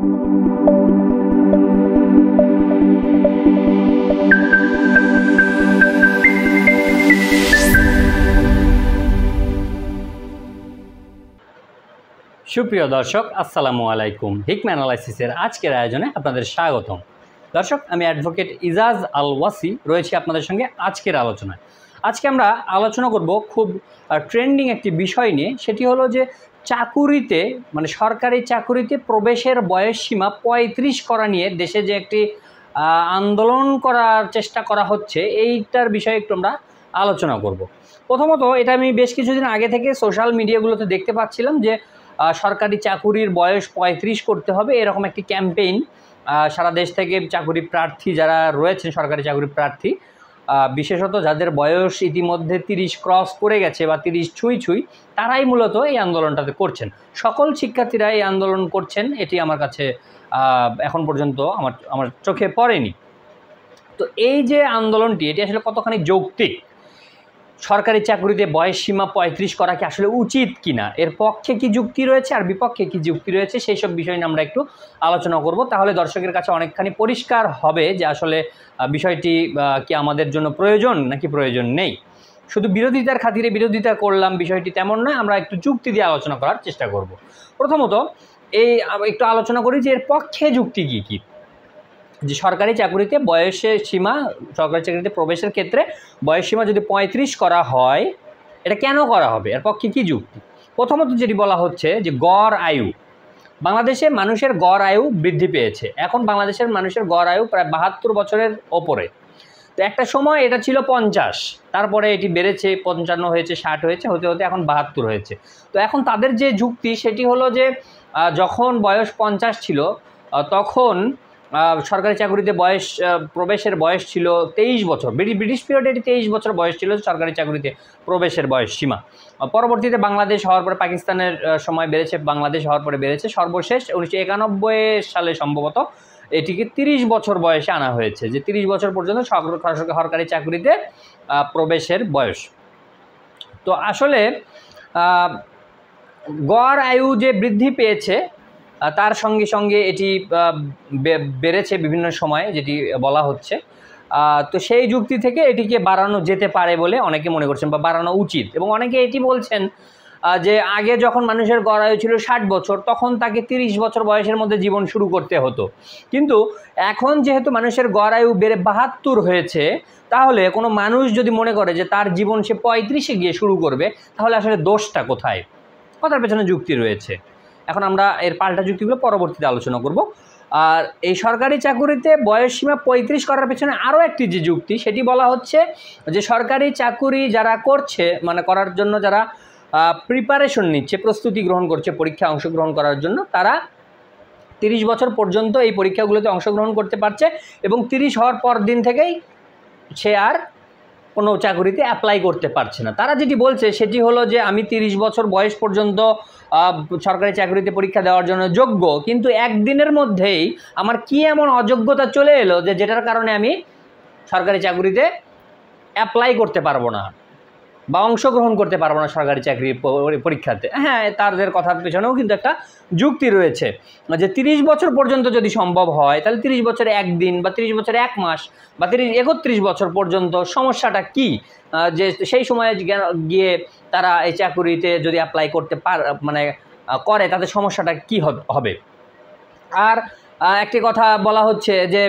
সুপ্রিয় দর্শক, আসসালামু আলাইকুম। হিকমা অ্যানালাইসিসের আজকের আয়োজনে আপনাদের স্বাগতম। দর্শক, আমি অ্যাডভোকেট ইজাজ আল ওয়াসি রয়েছি আপনাদের সঙ্গে আজকের আলোচনায়। আজকে আমরা আলোচনা করব খুব ট্রেন্ডিং একটি বিষয় নিয়ে। সেটি হলো যে চাকুরিতে, মানে সরকারি চাকুরিতে প্রবেশের বয়সসীমা ৩৫ করা নিয়ে দেশে যে একটি আন্দোলন করার চেষ্টা করা হচ্ছে, এইটার বিষয়ে একটু আমরা আলোচনা করব। প্রথমত, এটা আমি বেশ কিছুদিন আগে থেকে সোশ্যাল মিডিয়াগুলোতে দেখতে পাচ্ছিলাম যে সরকারি চাকুরির বয়স ৩৫ করতে হবে, এরকম একটি ক্যাম্পেইন সারা দেশ থেকে চাকুরি প্রার্থী যারা রয়েছেন, সরকারি চাকুরি প্রার্থী, বিশেষত যাদের বয়স ইতিমধ্যে ৩০ ক্রস করে গেছে বা ৩০ ছুঁই, তারাই মূলত এই আন্দোলনটাতে করছেন। সকল শিক্ষার্থীরা এই আন্দোলন করছেন, এটি আমার কাছে এখন পর্যন্ত আমার চোখে পড়েনি। তো এই যে আন্দোলনটি, এটি আসলে কতখানি যৌক্তিক? সরকারি চাকুরিতে বয়সসীমা ৩৫ করা কি আসলে উচিত কিনা, এর পক্ষে কি যুক্তি রয়েছে আর বিপক্ষে কি যুক্তি রয়েছে, সেই সব বিষয় নিয়ে আমরা একটু আলোচনা করব। তাহলে দর্শকের কাছে অনেকখানি পরিষ্কার হবে যে আসলে বিষয়টি কি আমাদের জন্য প্রয়োজন নাকি প্রয়োজন নেই। শুধু বিরোধিতার খাতিরে বিরোধিতা করলাম বিষয়টি তেমন নয়, আমরা একটু যুক্তি দিয়ে আলোচনা করার চেষ্টা করব। প্রথমত একটু আলোচনা করি যে এর পক্ষে যুক্তি কী কী। যে সরকারি চাকুরিতে বয়সের সীমা, সরকারি চাকরিতে প্রবেশের ক্ষেত্রে বয়সসীমা যদি ৩৫ করা হয়, এটা কেন করা হবে, এর পক্ষে কী যুক্তি? প্রথমত যেটি বলা হচ্ছে যে গড় আয়ু, বাংলাদেশে মানুষের গড় আয়ু বৃদ্ধি পেয়েছে। এখন বাংলাদেশের মানুষের গড় আয়ু প্রায় ৭২ বছরের ওপরে। তো একটা সময় এটা ছিল ৫০, তারপরে এটি বেড়েছে, ৫৫ হয়েছে, ৬০ হয়েছে, হতে হতে এখন ৭২ হয়েছে। তো এখন তাদের যে যুক্তি সেটি হলো যে যখন বয়স ৫০ ছিল তখন সরকারি চাকুরিতে প্রবেশের বয়স ছিল ২৩ বছর। ব্রিটিশ পিরিয়ডে এটি ২৩ বছর বয়স ছিল সরকারি চাকুরিতে প্রবেশের বয়স সীমা। পরবর্তীতে বাংলাদেশ হওয়ার পরে, পাকিস্তানের সময় বেড়েছে, বাংলাদেশ হওয়ার পরে বেড়েছে, সর্বশেষ ১৯৯১ সালে সম্ভবত এটিকে ৩০ বছর বয়সে আনা হয়েছে, যে ৩০ বছর পর্যন্ত সরকারি চাকুরিতে প্রবেশের বয়স। তো আসলে গড় আয়ু যে বৃদ্ধি পেয়েছে তার সঙ্গে সঙ্গে এটি বেড়েছে বিভিন্ন সময়ে, যেটি বলা হচ্ছে। তো সেই যুক্তি থেকে এটিকে বাড়ানো যেতে পারে বলে অনেকে মনে করছেন, বা বাড়ানো উচিত। এবং অনেকে এটি বলছেন যে আগে যখন মানুষের গড় আয়ু ছিল ৬০ বছর, তখন তাকে ৩০ বছর বয়সের মধ্যে জীবন শুরু করতে হতো। কিন্তু এখন যেহেতু মানুষের গড় আয়ু বেড়ে ৭২ হয়েছে, তাহলে কোনো মানুষ যদি মনে করে যে তার জীবন সে ৩৫-এ গিয়ে শুরু করবে, তাহলে আসলে দোষটা কোথায়? কথার পেছনে যুক্তি রয়েছে। এখন আমরা এর পাল্টা যুক্তিগুলো পরবর্তীতে আলোচনা করব। আর এই সরকারি চাকুরিতে বয়সসীমা ৩৫ করার পেছনে আরও একটি যে যুক্তি, সেটি বলা হচ্ছে যে সরকারি চাকুরি যারা করছে, মানে করার জন্য যারা প্রিপারেশন নিচ্ছে, প্রস্তুতি গ্রহণ করছে পরীক্ষায় অংশগ্রহণ করার জন্য, তারা ৩০ বছর পর্যন্ত এই পরীক্ষাগুলোতে অংশগ্রহণ করতে পারছে, এবং ৩০ হওয়ার পর দিন থেকেই সে আর কোনো চাকুরিতে অ্যাপ্লাই করতে পারছে না। তারা যেটি বলছে সেটি হলো যে আমি ৩০ বছর বয়স পর্যন্ত সরকারি চাকুরিতে পরীক্ষা দেওয়ার জন্য যোগ্য, কিন্তু একদিনের মধ্যেই আমার কি এমন অযোগ্যতা চলে এলো যে যেটার কারণে আমি সরকারি চাকুরিতে অ্যাপ্লাই করতে পারবো না বা অংশগ্রহণ করতে পারবো না সরকারি চাকরির পরীক্ষাতে। হ্যাঁ, তাদের কথার পেছনেও কিন্তু একটা যুক্তি রয়েছে যে ৩০ বছর পর্যন্ত যদি সম্ভব হয়, তাহলে ৩০ বছরে একদিন বা ৩০ বছরে ১ মাস বা ৩১ বছর পর্যন্ত সমস্যাটা কি? যে সেই সময়ে গিয়ে তারা এই চাকুরিতে যদি অ্যাপ্লাই করতে করে, তাদের সমস্যাটা কি হবে? আর একটি কথা বলা হচ্ছে যে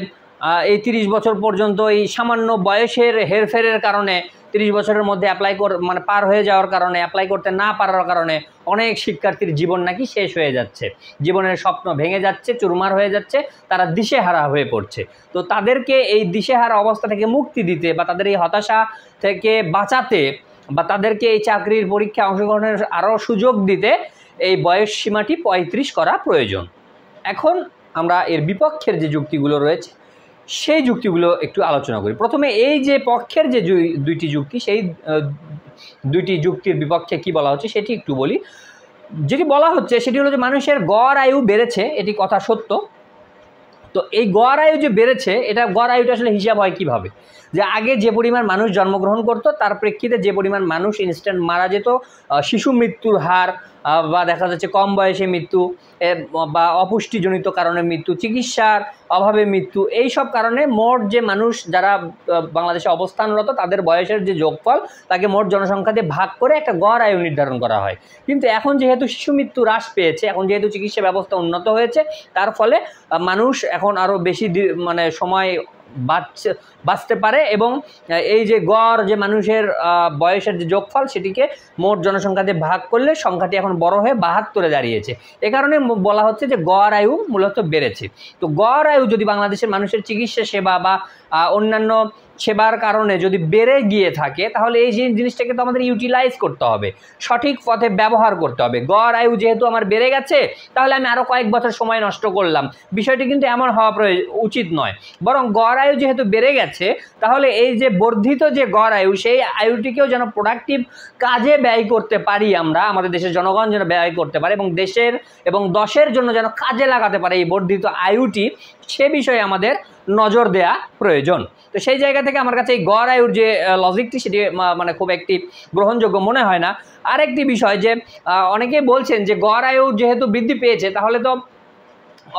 এই ৩০ বছর পর্যন্ত এই সামান্য বয়সের হেরফেরের কারণে, ৩০ বছরের মধ্যে পার হয়ে যাওয়ার কারণে, অ্যাপ্লাই করতে না পারার কারণে অনেক শিক্ষার্থীর জীবন নাকি শেষ হয়ে যাচ্ছে, জীবনের স্বপ্ন ভেঙে যাচ্ছে, চুরমার হয়ে যাচ্ছে, তারা দিশেহারা হয়ে পড়ছে। তো তাদেরকে এই দিশেহারা অবস্থা থেকে মুক্তি দিতে বা তাদের এই হতাশা থেকে বাঁচাতে বা তাদেরকে এই চাকরির পরীক্ষায় অংশগ্রহণের আরও সুযোগ দিতে এই বয়স সীমাটি ৩৫ করা প্রয়োজন। এখন আমরা এর বিপক্ষের যে যুক্তিগুলো রয়েছে সেই যুক্তিগুলো একটু আলোচনা করি। প্রথমে এই যে পক্ষের যে দুইটি যুক্তি, সেই দুইটি যুক্তির বিপক্ষে কি বলা হচ্ছে সেটি একটু বলি। যেটি বলা হচ্ছে সেটি হলো যে মানুষের গড় আয়ু বেড়েছে, এটি কথা সত্য। তো এই গড় আয়ু যে বেড়েছে, এটা গড় আয়ুটা আসলে হিসাব হয় কীভাবে? যে আগে যে পরিমাণ মানুষ জন্মগ্রহণ করতো, তার প্রেক্ষিতে যে পরিমাণ মানুষ ইনস্ট্যান্ট মারা যেত, শিশু মৃত্যুর হার বা দেখা যাচ্ছে কম বয়সে মৃত্যু, বা অপুষ্টিজনিত কারণে মৃত্যু, চিকিৎসার অভাবে মৃত্যু, এই সব কারণে মোট যে মানুষ যারা বাংলাদেশে অবস্থানরত তাদের বয়সের যে যোগফল তাকে মোট জনসংখ্যা দিয়ে ভাগ করে একটা গড় আয়ু নির্ধারণ করা হয়। কিন্তু এখন যেহেতু শিশু মৃত্যু হ্রাস পেয়েছে, এখন যেহেতু চিকিৎসা ব্যবস্থা উন্নত হয়েছে, তার ফলে মানুষ এখন আরও বেশি মানে সময় বাঁচতে পারে, এবং এই যে গড় যে মানুষের বয়সের যে যোগফল সেটিকে মোট জনসংখ্যা দিয়ে ভাগ করলে সংখ্যাটি এখন বড় হয়ে 72-এ দাঁড়িয়েছে। এ কারণে বলা হচ্ছে যে গড় আয়ু মূলত বেড়েছে। তো গড় আয়ু যদি বাংলাদেশের মানুষের চিকিৎসা সেবা বা অন্যান্য সেবার কারণে যদি বেড়ে গিয়ে থাকে, তাহলে এই জিনিসটাকে তো আমাদের ইউটিলাইজ করতে হবে, সঠিক পথে ব্যবহার করতে হবে। গড় আয়ু যেহেতু আমার বেড়ে গেছে, তাহলে আমি আরও কয়েক বছর সময় নষ্ট করলাম, বিষয়টি কিন্তু এমন হওয়া উচিত নয়। বরং গড় আয়ু যেহেতু বেড়ে গেছে, তাহলে এই যে বর্ধিত যে গড় আয়ু, সেই আয়ুটিকেও যেন প্রোডাক্টিভ কাজে ব্যয় করতে পারি, আমরা আমাদের দেশের জনগণ যেন ব্যয় করতে পারে এবং দেশের এবং দশের জন্য যেন কাজে লাগাতে পারে এই বর্ধিত আয়ুটি, সে বিষয়ে আমাদের নজর দেয়া প্রয়োজন। তো সেই জায়গা থেকে আমার কাছে এই গড় আয়ুর যে লজিকটি, সেটি মানে খুব একটি গ্রহণযোগ্য মনে হয় না। আরেকটি বিষয় যে অনেকেই বলছেন যে গড় আয়ু যেহেতু বৃদ্ধি পেয়েছে, তাহলে তো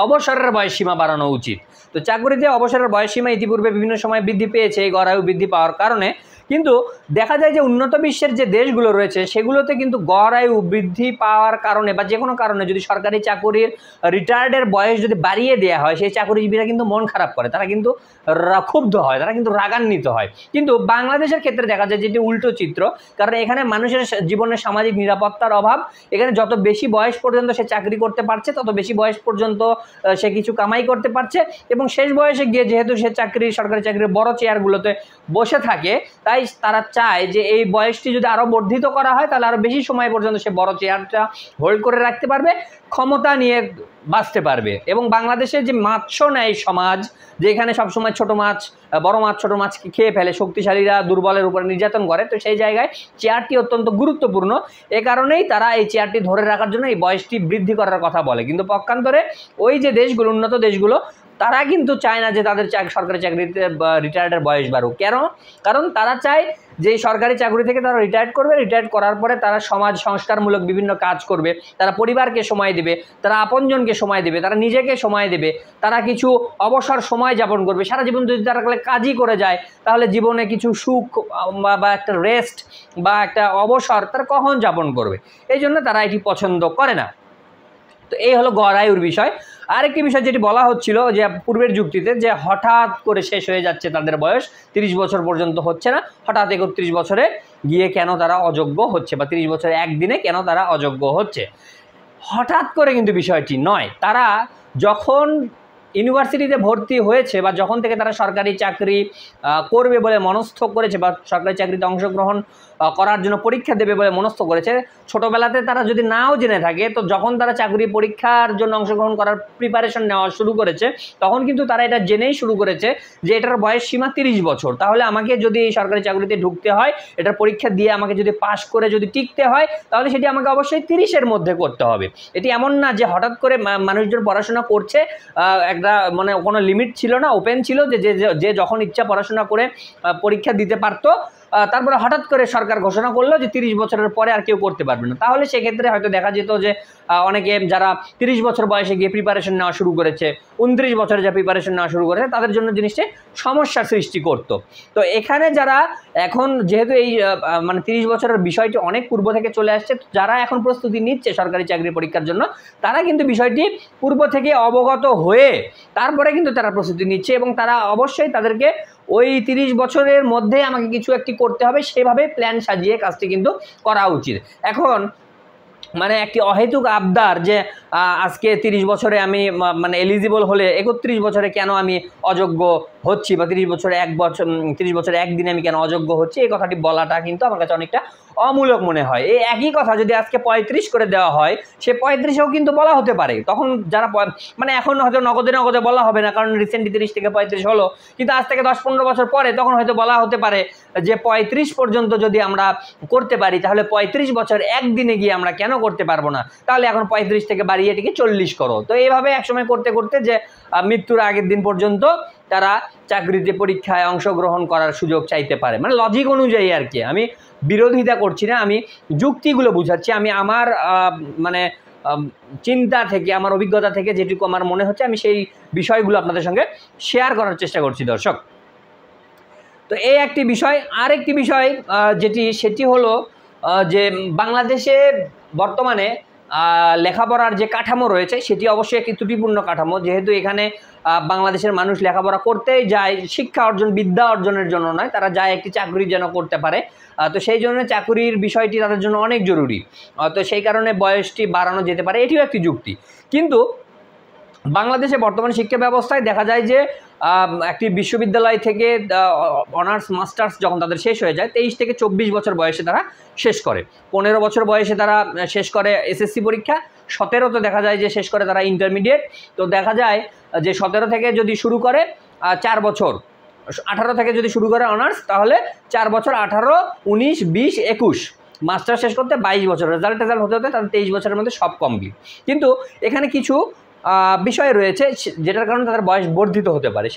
অবসরের বয়সসীমা বাড়ানো উচিত। তো চাকুরিতে অবসরের বয়সসীমা ইতিপূর্বে বিভিন্ন সময় বৃদ্ধি পেয়েছে এই গড় আয়ু বৃদ্ধি পাওয়ার কারণে, কিন্তু দেখা যায় যে উন্নত বিশ্বের যে দেশগুলো রয়েছে সেগুলোতে কিন্তু গড় আয়ু বৃদ্ধি পাওয়ার কারণে বা যে কোনো কারণে যদি সরকারি চাকুরির রিটায়ার্ডের বয়স যদি বাড়িয়ে দেওয়া হয়, সেই চাকুরিজীবীরা কিন্তু মন খারাপ করে, তারা কিন্তু ক্ষুব্ধ হয়, তারা কিন্তু রাগান্বিত হয়। কিন্তু বাংলাদেশের ক্ষেত্রে দেখা যায় যেটি উল্টো চিত্র, কারণ এখানে মানুষের জীবনের সামাজিক নিরাপত্তার অভাব। এখানে যত বেশি বয়স পর্যন্ত সে চাকরি করতে পারছে, তত বেশি বয়স পর্যন্ত সে কিছু কামাই করতে পারছে, এবং শেষ বয়সে গিয়ে যেহেতু সে সরকারি চাকরির বড় চেয়ারগুলোতে বসে থাকে, তাই তারা চায় যে এই বয়সটি যদি আরও বর্ধিত করা হয়, তাহলে আরও বেশি সময় পর্যন্ত সে বড় চেয়ারটা হোল্ড করে রাখতে পারবে, ক্ষমতা নিয়ে বাঁচতে পারবে। এবং বাংলাদেশের যে মাৎস্য ন্যায় সমাজ, যেখানে সবসময় বড় মাছ ছোট মাছকে খেয়ে ফেলে, শক্তিশালীরা দুর্বলের উপরে নির্যাতন করে, তো সেই জায়গায় চেয়ারটি অত্যন্ত গুরুত্বপূর্ণ। এ কারণেই তারা এই চেয়ারটি ধরে রাখার জন্য এই বয়সটি বৃদ্ধি করার কথা বলে। কিন্তু পক্ষান্তরে ওই যে দেশগুলো, উন্নত দেশগুলো, তারা কিন্তু চায় না যে তাদের সরকারি চাকরিতে রিটায়ার্ডের বয়স বাড়ুক। কেন? কারণ তারা চায় যে সরকারি চাকরি থেকে তারা রিটায়ার্ড করবে, রিটায়ার্ড করার পরে তারা সমাজ সংস্কারমূলক বিভিন্ন কাজ করবে, তারা পরিবারকে সময় দেবে, তারা আপনজনকে সময় দেবে, তারা নিজেকে সময় দেবে, তারা কিছু অবসর সময় যাপন করবে। সারা জীবন যদি তারা কাজই করে যায়, তাহলে জীবনে কিছু সুখ বা একটা রেস্ট বা একটা অবসর তারা কখন যাপন করবে? এই জন্য তারা এটি পছন্দ করে না। তো এই হলো গড় আয়ুর বিষয়। আরেকটি বিষয় যেটি বলা হচ্ছিল যে পূর্বের যুক্তিতে, যে হঠাৎ করে শেষ হয়ে যাচ্ছে তাদের বয়স, 30 বছর পর্যন্ত হচ্ছে না, হঠাৎ 31 বছরে গিয়ে কেন তারা অযোগ্য হচ্ছে, বা 30 বছরে একদিনে কেন তারা অযোগ্য হচ্ছে? হঠাৎ করে কিন্তু বিষয়টি নয়। তারা যখন ইউনিভার্সিটিতে ভর্তি হয়েছে বা যখন থেকে তারা সরকারি চাকরি করবে বলে মনস্থ করেছে বা সরকারি চাকরিতে অংশগ্রহণ করার জন্য পরীক্ষা দেবে বলে মনস্থ করেছে, ছোটোবেলাতে তারা যদি নাও জেনে থাকে, তো যখন তারা চাকরি পরীক্ষার জন্য অংশগ্রহণ করার প্রিপারেশন নেওয়া শুরু করেছে, তখন কিন্তু তারা এটা জেনেই শুরু করেছে যে এটার বয়স সীমা 30 বছর। তাহলে আমাকে যদি এই সরকারি চাকরিতে ঢুকতে হয়, এটার পরীক্ষা দিয়ে আমাকে যদি পাশ করে যদি টিকতে হয়, তাহলে সেটি আমাকে অবশ্যই 30-এর মধ্যে করতে হবে। এটি এমন না যে হঠাৎ করে মানুষজন পড়াশোনা করছে, একটা মানে কোনো লিমিট ছিল না, ওপেন ছিল, যে যখন ইচ্ছা পড়াশোনা করে পরীক্ষা দিতে পারতো, তারপরে হঠাৎ করে সরকার ঘোষণা করলো যে 30 বছরের পরে আর কেউ করতে পারবে না। তাহলে সেক্ষেত্রে হয়তো দেখা যেত যে অনেকে যারা 30 বছর বয়সে গিয়ে প্রিপারেশন নেওয়া শুরু করেছে, 29 বছরে যা প্রিপারেশন নেওয়া শুরু করেছে, তাদের জন্য জিনিসটা সমস্যার সৃষ্টি করত। তো এখানে যারা এখন যেহেতু এই মানে 30 বছরের বিষয়টি অনেক পূর্ব থেকে চলে আসছে, যারা এখন প্রস্তুতি নিচ্ছে সরকারি চাকরি পরীক্ষার জন্য, তারা কিন্তু বিষয়টি পূর্ব থেকে অবগত হয়ে তারপরে কিন্তু তারা প্রস্তুতি নিচ্ছে, এবং তারা অবশ্যই তাদেরকে ওই 30 বছরের মধ্যে আমাকে কিছু একটি করতে হবে, সেভাবে প্ল্যান সাজিয়ে কাজটি কিন্তু করা উচিত। এখন মানে একটি অহেতুক আবদার যে আজকে 30 বছরে আমি মানে এলিজিবল হলে 31 বছরে কেন আমি অযোগ্য হচ্ছি, বা 30 বছরে একদিনে আমি কেন অযোগ্য হচ্ছি, এই কথাটি বলাটা কিন্তু আমার কাছে অনেকটা অমূলক মনে হয়। এই একই কথা যদি আজকে 35 করে দেওয়া হয়, সে 35-এও কিন্তু বলা হতে পারে। তখন যারা মানে এখন হয়তো নগদে বলা হবে না, কারণ রিসেন্টলি 30 থেকে 35 হলো, কিন্তু আজ থেকে 10-15 বছর পরে তখন হয়তো বলা হতে পারে যে 35 পর্যন্ত যদি আমরা করতে পারি, তাহলে 35 বছর একদিনে গিয়ে আমরা কেন করতে পারবো না? তাহলে এখন 35 থেকে বাড়িয়ে এটিকে 40 করো। তো এইভাবে একসময় করতে করতে যে মৃত্যুর আগের দিন পর্যন্ত তারা চাকরিতে পরীক্ষায় অংশগ্রহণ করার সুযোগ চাইতে পারে। মানে লজিক অনুযায়ী আর কি, আমি বিরোধিতা করছি না, আমি যুক্তিগুলো বুঝাচ্ছি। আমি আমার মানে চিন্তা থেকে, আমার অভিজ্ঞতা থেকে যেটুকু আমার মনে হচ্ছে আমি সেই বিষয়গুলো আপনাদের সঙ্গে শেয়ার করার চেষ্টা করছি দর্শক। তো এই একটি বিষয়। আরেকটি বিষয় সেটি হলো যে বাংলাদেশে বর্তমানে লেখাপড়ার যে কাঠামো রয়েছে সেটি অবশ্যই একটি ত্রুটিপূর্ণ কাঠামো, যেহেতু এখানে বাংলাদেশের মানুষ লেখাপড়া করতেই যায় শিক্ষা অর্জন, বিদ্যা অর্জনের জন্য নয়, তারা যায় একটি চাকরি যেন করতে পারে। তো সেই জন্য চাকরির বিষয়টি তাদের জন্য অনেক জরুরি। তো সেই কারণে বয়সটি বাড়ানো যেতে পারে, এটিও একটি যুক্তি। কিন্তু বাংলাদেশে বর্তমান শিক্ষা ব্যবস্থায় দেখা যায় যে একটি বিশ্ববিদ্যালয় থেকে অনার্স মাস্টার্স যখন তাদের শেষ হয়ে যায় 23 থেকে 24 বছর বয়সে তারা শেষ করে, 15 বছর বয়সে তারা শেষ করে এসএসসি পরীক্ষা, 17তে দেখা যায় যে শেষ করে তারা ইন্টারমিডিয়েট। তো দেখা যায় যে 17 থেকে যদি শুরু করে 4 বছর, 18 থেকে যদি শুরু করে অনার্স, তাহলে 4 বছর 18, 19, 20, 21, মাস্টার শেষ করতে 22 বছর, রেজাল্ট হতে হতে তাদের 23 বছরের মধ্যে সব কমপ্লিট। কিন্তু এখানে কিছু বিষয় রয়েছে যেটার কারণে তাদের বয়স বর্ধিত হতে পারে।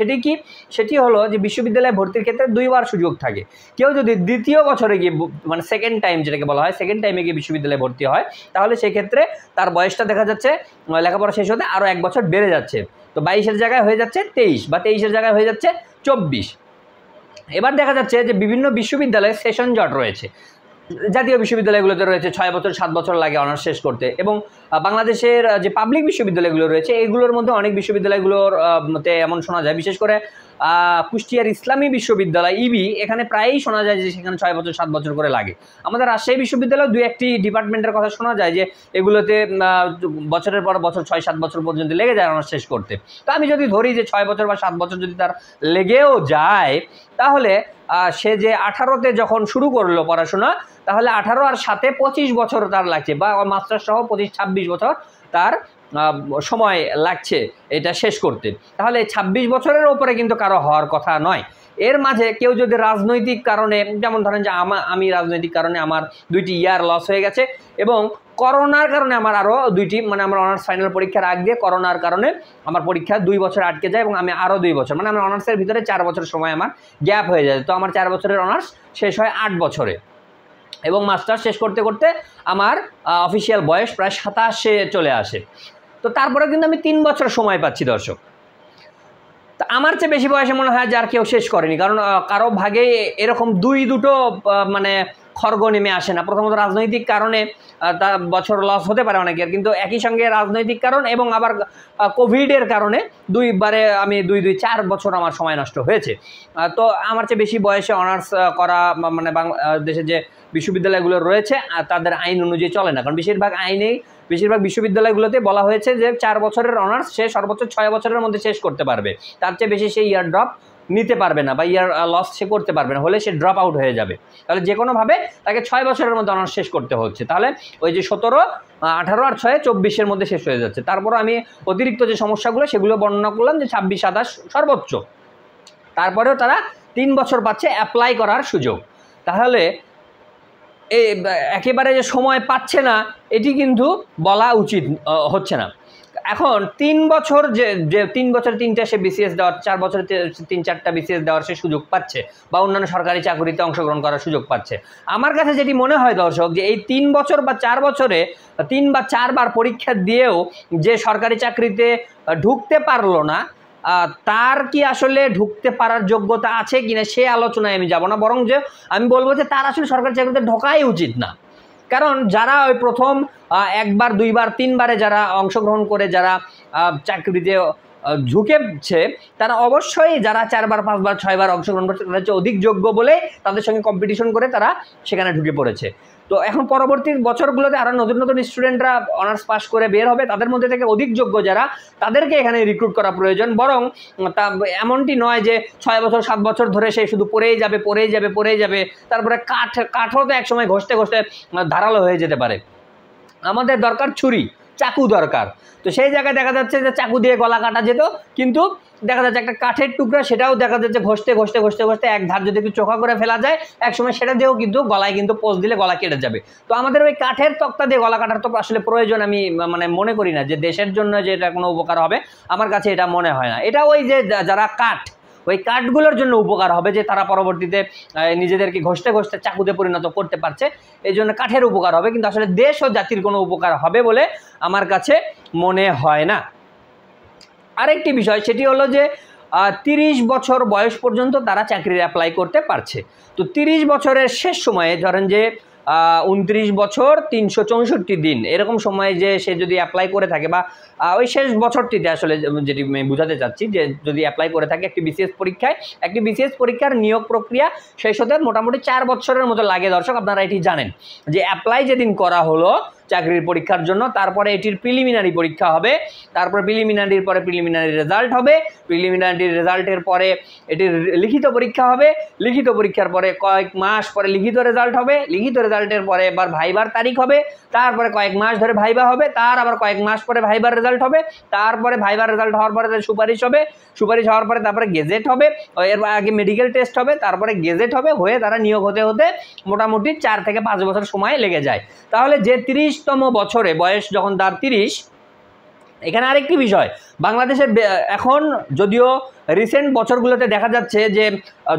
সেটি হলো যে বিশ্ববিদ্যালয়ে ভর্তির ক্ষেত্রে 2 বার সুযোগ থাকে। কেউ যদি দ্বিতীয় বছরে গিয়ে, মানে সেকেন্ড টাইম যেটাকে বলা হয়, সেকেন্ড টাইমে গিয়ে বিশ্ববিদ্যালয়ে ভর্তি হয়, তাহলে সেক্ষেত্রে তার বয়সটা দেখা যাচ্ছে লেখাপড়া শেষ হতে আরও 1 বছর বেড়ে যাচ্ছে। তো 22-এর জায়গায় হয়ে যাচ্ছে 23, বা 23-এর জায়গায় হয়ে যাচ্ছে 24। এবার দেখা যাচ্ছে যে বিভিন্ন বিশ্ববিদ্যালয়ে সেশন জট রয়েছে। জাতীয় বিশ্ববিদ্যালয়গুলোতে রয়েছে 6 বছর 7 বছর লাগে অনার্স শেষ করতে, এবং বাংলাদেশের যে পাবলিক বিশ্ববিদ্যালয়গুলো রয়েছে এগুলোর মধ্যে অনেক বিশ্ববিদ্যালয়গুলোর মতে এমন শোনা যায়, বিশেষ করে কুষ্টিয়ার ইসলামী বিশ্ববিদ্যালয় ইবি, এখানে প্রায়ই শোনা যায় যে সেখানে 6 বছর 7 বছর করে লাগে। আমাদের রাজশাহী বিশ্ববিদ্যালয় 2-1টি ডিপার্টমেন্টের কথা শোনা যায় যে এগুলোতে বছরের পর বছর 6-7 বছর পর্যন্ত লেগে যায় অনার্স শেষ করতে। তো আমি যদি ধরি যে 6 বছর বা 7 বছর যদি তার লেগেও যায়, তাহলে সে যে 18তে যখন শুরু করলো পড়াশোনা, তাহলে 18 আর 7-এ 25 বছর তার লাগছে, বা মাস্টার সহ 25-26 বছর তার সময় লাগছে এটা শেষ করতে। তাহলে 26 বছরের ওপরে কিন্তু কারো হওয়ার কথা নয়। এর মাঝে কেউ যদি রাজনৈতিক কারণে, যেমন ধরেন যে আমি রাজনৈতিক কারণে আমার 2টি ইয়ার লস হয়ে গেছে, এবং করোনার কারণে আমার আরও 2টি, মানে আমার অনার্স ফাইনাল পরীক্ষার আগ দিয়ে করোনার কারণে আমার পরীক্ষা 2 বছর আটকে যায়, এবং আমি আরও 2 বছর, মানে আমার অনার্সের ভিতরে 4 বছর সময় আমার গ্যাপ হয়ে যায়। তো আমার 4 বছরের অনার্স শেষ হয় 8 বছরে, এবং মাস্টার শেষ করতে করতে আমার অফিসিয়াল বয়স প্রায় 27-এ চলে আসে। তো তারপরে কিন্তু আমি 3 বছর সময় পাচ্ছি দর্শক। তা আমার চেয়ে বেশি বয়সে মনে হয় যার কেউ শেষ করেনি, কারণ কারো ভাগে এরকম দুটো মানে খড়গ নেমে আসে না। প্রথমত রাজনৈতিক কারণে তা বছর লস হতে পারে অনেকের, কিন্তু একই সঙ্গে রাজনৈতিক কারণ এবং আবার কোভিডের কারণে 2বারে আমি 4 বছর আমার সময় নষ্ট হয়েছে। তো আমার চেয়ে বেশি বয়সে অনার্স করা, মানে বাংলাদেশে যে বিশ্ববিদ্যালয়গুলো রয়েছে তাদের আইন অনুযায়ী চলে না, কারণ বেশিরভাগ বিশ্ববিদ্যালয়গুলোতে বলা হয়েছে যে 4 বছরের অনার্স সে সর্বোচ্চ 6 বছরের মধ্যে শেষ করতে পারবে, তার চেয়ে বেশি সে ইয়ার ড্রপ নিতে পারবে না, বা ইয়ার লস সে করতে পারবে না, হলে সে ড্রপ আউট হয়ে যাবে। তাহলে যে কোনোভাবে তাকে 6 বছরের মধ্যে অনার্স শেষ করতে হচ্ছে। তাহলে ওই যে 17, 18 আর 6, 24-এর মধ্যে শেষ হয়ে যাচ্ছে। তারপর আমি অতিরিক্ত যে সমস্যাগুলো সেগুলো বর্ণনা করলাম, যে 26, 27 সর্বোচ্চ। তারপরেও তারা 3 বছর পাচ্ছে অ্যাপ্লাই করার সুযোগ। তাহলে একেবারে যে সময় পাচ্ছে না এটি কিন্তু বলা উচিত হচ্ছে না। এখন 3 বছর যে 3 বছর 3টা সে বিসিএস দেওয়ার, 4 বছরে 3-4টা বিসিএস দেওয়ার সে সুযোগ পাচ্ছে, বা অন্যান্য সরকারি চাকরিতে অংশগ্রহণ করার সুযোগ পাচ্ছে। আমার কাছে যেটি মনে হয় দর্শক, যে এই 3 বছর বা 4 বছরে 3 বা 4 বার পরীক্ষা দিয়েও যে সরকারি চাকরিতে ঢুকতে পারলো না, তার কি আসলে ঢুকতে পারার যোগ্যতা আছে কিনা সে আলোচনায় আমি যাব না, বরং যে আমি বলবো যে তার আসলে সরকারি চাকরিতে ঢোকাই উচিত না। কারণ যারা ওই প্রথম 1 বার 2 বার 3 বারে যারা অংশগ্রহণ করে, যারা চাকরিতে ঝুঁকেছে, তারা অবশ্যই যারা 4 বার 5 বার 6 বার অংশগ্রহণ করছে তাদের হচ্ছে অধিক যোগ্য বলে তাদের সঙ্গে কম্পিটিশন করে তারা সেখানে ঢুকে পড়েছে। তো এখন পরবর্তী বছরগুলোতে আরও নতুন নতুন স্টুডেন্টরা অনার্স পাস করে বের হবে, তাদের মধ্যে থেকে অধিক যোগ্য যারা, তাদেরকে এখানে রিক্রুট করা প্রয়োজন। বরং এমনটি নয় যে 6 বছর 7 বছর ধরে সে শুধু পড়েই যাবে, তারপরে কাঠও তো একসময় ঘষতে ধারালো হয়ে যেতে পারে। আমাদের দরকার ছুরি, চাকু দরকার। তো সেই জায়গায় দেখা যাচ্ছে যে চাকু দিয়ে গলা কাটা যেত, কিন্তু দেখা যাচ্ছে একটা কাঠের টুকরা, সেটাও দেখা যাচ্ছে ঘষতে এক ধার যদি একটু চোখা করে ফেলা যায়, একসময় সেটা দিয়েও কিন্তু গলায় কিন্তু পোঁচ দিলে গলা কেটে যাবে। তো আমাদের ওই কাঠের তক্তা দিয়ে গলা কাটার তো আসলে প্রয়োজন আমি মানে মনে করি না, যে দেশের জন্য যে এটা কোনো উপকার হবে, আমার কাছে এটা মনে হয় না। এটা ওই যে যারা কাঠ, ওই কাঠগুলোর জন্য উপকার হবে, যে তারা পরবর্তীতে নিজেদেরকে ঘষতে ঘষতে চাকুতে পরিণত করতে পারছে, এই জন্য কাঠের উপকার হবে, কিন্তু আসলে দেশ ও জাতির কোনো উপকার হবে বলে আমার কাছে মনে হয় না। আরেকটি বিষয় সেটি হলো যে 30 বছর বয়স পর্যন্ত তারা চাকরির অ্যাপ্লাই করতে পারছে। তো 30 বছরের শেষ সময়ে ধরেন যে 29 বছর 364 দিন এরকম সময়ে যে সে যদি অ্যাপ্লাই করে থাকে, বা ওই শেষ বছরটিতে আসলে যেটি আমি বোঝাতে চাচ্ছি, যে যদি অ্যাপ্লাই করে থাকে একটি বিসিএস পরীক্ষায়, একটি বিসিএস পরীক্ষার নিয়োগ প্রক্রিয়া শেষ হতে মোটামুটি 4 বছরের মতো লাগে। দর্শক আপনারা এটি জানেন যে অ্যাপ্লাই যেদিন করা হলো চাকরির পরীক্ষার জন্য, তারপরে এটির প্রিলিমিনারি পরীক্ষা হবে, তারপরে প্রিলিমিনারির পরে প্রিলিমিনারি রেজাল্ট হবে, প্রিলিমিনারি রেজাল্টের পরে এটির লিখিত পরীক্ষা হবে, লিখিত পরীক্ষার পরে কয়েক মাস পরে লিখিত রেজাল্ট হবে, লিখিত রেজাল্টের পরে এবার ভাইবার তারিখ হবে, তারপরে কয়েক মাস ধরে ভাইবা হবে, তার আবার কয়েক মাস পরে ভাইবার রেজাল্ট হবে, তারপরে ভাইবার রেজাল্ট হওয়ার পরে সুপারিশ হবে, সুপারিশ হওয়ার পরে তারপরে গেজেট হবে, এর আগে মেডিকেল টেস্ট হবে, তারপরে গেজেট হবে, হয়ে তারা নিয়োগ হতে হতে মোটামুটি 4 থেকে 5 বছর সময় লেগে যায়। তাহলে যে 30তম বছরে বয়স যখন তার 30, এখানে আরেকটি বিষয়, বাংলাদেশের এখন যদিও রিসেন্ট বছরগুলোতে দেখা যাচ্ছে যে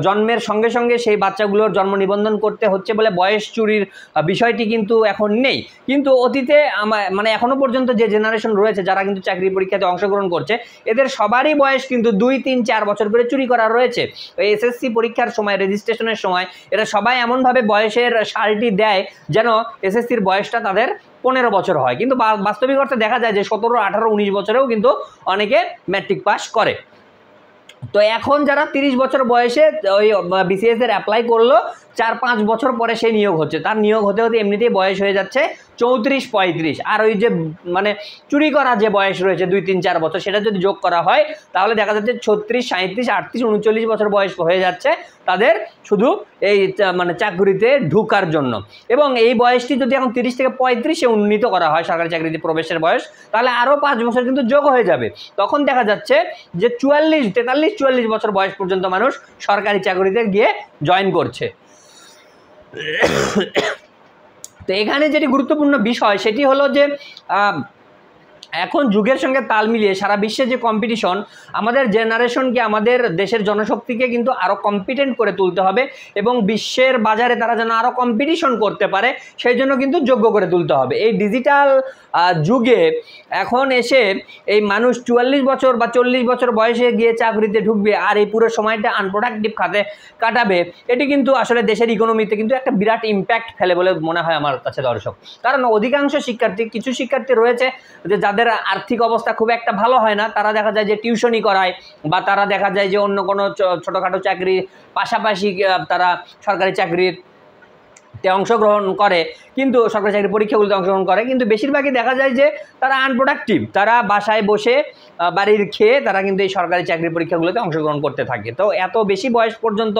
জন্মের সঙ্গে সঙ্গে সেই বাচ্চাগুলোর জন্ম নিবন্ধন করতে হচ্ছে বলে বয়স চুরির বিষয়টি কিন্তু এখন নেই, কিন্তু অতীতে মানে এখনো পর্যন্ত যে জেনারেশন রয়েছে যারা কিন্তু চাকরি পরীক্ষাতে অংশগ্রহণ করছে, এদের সবারই বয়স কিন্তু 2, 3, 4 বছর করে চুরি করা রয়েছে। ওই এসএসসি পরীক্ষার সময়, রেজিস্ট্রেশনের সময় এরা সবাই এমনভাবে বয়সের সালটি দেয় যেন এসএসসির বয়সটা তাদের 15 বছর হয়, কিন্তু বাস্তবিক অর্থে দেখা যায় যে 17, 18, 19 বছরেও কিন্তু অনেকে ম্যাট্রিক পাস করে। তো এখন যারা 30 বছর বয়সে ওই বিসিএস এর অ্যাপ্লাই করলো, 4-5 বছর পরে সেই নিয়োগ হচ্ছে, তার নিয়োগ হতে হতে এমনিতেই বয়স হয়ে যাচ্ছে 34-35, আর ওই যে মানে চুরি করা যে বয়স রয়েছে 2, 3, 4 বছর, সেটা যদি যোগ করা হয় তাহলে দেখা যাচ্ছে 36, 37, 38, 39 বছর বয়স হয়ে যাচ্ছে তাদের শুধু এই মানে চাকরিতে ঢোকার জন্য। এবং এই বয়সটি যদি এখন 30 থেকে 35-এ উন্নীত করা হয় সরকারি চাকরিতে প্রবেশের বয়স, তাহলে আরও 5 বছর কিন্তু যোগ হয়ে যাবে। তখন দেখা যাচ্ছে যে 44, 43, 44 বছর বয়স পর্যন্ত মানুষ সরকারি চাকরিতে গিয়ে জয়েন করছে। তো এখানে যেটি গুরুত্বপূর্ণ বিষয় সেটি হলো যে এখন যুগের সঙ্গে তাল মিলিয়ে সারা বিশ্বে যে কম্পিটিশন, আমাদের জেনারেশনকে, আমাদের দেশের জনশক্তিকে কিন্তু আরও কম্পিটেন্ট করে তুলতে হবে, এবং বিশ্বের বাজারে তারা যেন আরও কম্পিটিশন করতে পারে সেই জন্য কিন্তু যোগ্য করে তুলতে হবে। এই ডিজিটাল যুগে এখন এসে এই মানুষ 44 বছর বা 40 বছর বয়সে গিয়ে চাকরিতে ঢুকবে আর এই পুরো সময়টা আনপ্রোডাক্টিভ খাতে কাটাবে, এটি কিন্তু আসলে দেশের ইকোনমিতে কিন্তু একটা বিরাট ইম্প্যাক্ট ফেলে বলে মনে হয় আমার কাছে দর্শক। কারণ অধিকাংশ শিক্ষার্থী, কিছু শিক্ষার্থী রয়েছে যে যাদের আর্থিক অবস্থা খুব একটা ভালো হয় না, তারা দেখা যায় যে টিউশনি করায়, বা তারা দেখা যায় যে অন্য কোনো ছোটোখাটো চাকরি পাশাপাশি তারা সরকারি চাকরির অংশগ্রহণ করে, কিন্তু সরকারি চাকরির পরীক্ষাগুলোতে অংশগ্রহণ করে, কিন্তু বেশিরভাগই দেখা যায় যে তারা আনপ্রোডাক্টিভ, তারা বাসায় বসে বাড়ির খেয়ে তারা কিন্তু এই সরকারি চাকরির পরীক্ষাগুলোতে অংশগ্রহণ করতে থাকে। তো এত বেশি বয়স পর্যন্ত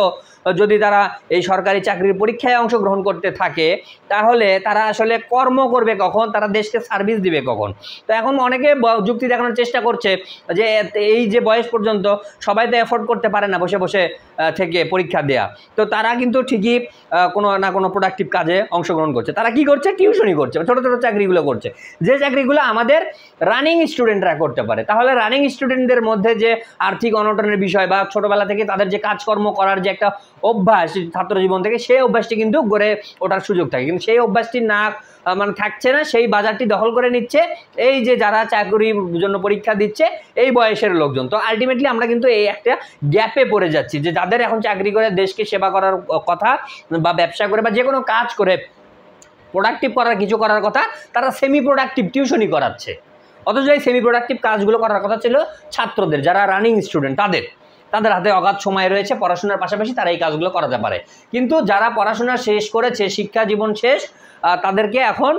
যদি তারা এই সরকারি চাকরির পরীক্ষায় অংশগ্রহণ করতে থাকে, তাহলে তারা আসলে কর্ম করবে কখন, তারা দেশকে সার্ভিস দিবে কখন? তো এখন অনেকে যুক্তি দেখানোর চেষ্টা করছে যে এই যে বয়স পর্যন্ত সবাই তো এফোর্ড করতে পারে না বসে বসে থেকে পরীক্ষা দেয়া, তো তারা কিন্তু ঠিকই কোনো না কোনো প্রোডাক্টিভ কাজে অংশগ্রহণ করছে। তারা কি করছে? টিউশনি করছে, ছোটো ছোটো চাকরিগুলো করছে, যে চাকরিগুলো আমাদের রানিং স্টুডেন্টরা করতে পারে। তাহলে রানিং স্টুডেন্টদের মধ্যে যে আর্থিক অনটনের বিষয় বা ছোটোবেলা থেকে তাদের যে কাজকর্ম করার যে একটা অভ্যাস ছাত্র জীবন থেকে, সেই অভ্যাসটি কিন্তু গড়ে ওঠার সুযোগ থাকে, কিন্তু সেই অভ্যাসটি না মানে থাকছে না, সেই বাজারটি দখল করে নিচ্ছে এই যে যারা চাকরির জন্য পরীক্ষা দিচ্ছে এই বয়সের লোকজন। তো আলটিমেটলি আমরা কিন্তু এই একটা গ্যাপে পড়ে যাচ্ছি, যে যাদের এখন চাকরি করে দেশকে সেবা করার কথা বা ব্যবসা করে বা যে কোনো কাজ করে প্রোডাক্টিভ করার কিছু করার কথা, তারা সেমি প্রোডাক্টিভ টিউশনি করাচ্ছে। অথচ এই সেমি প্রোডাক্টিভ কাজগুলো করার কথা ছিল ছাত্রদের, যারা রানিং স্টুডেন্ট, তাদের হাতে অগাধ সময় রয়েছে, পড়াশোনার পাশাপাশি তারা এই কাজগুলো করাতে পারে। কিন্তু যারা পড়াশোনা শেষ করেছে, শিক্ষা জীবন শেষ, তাদেরকে এখন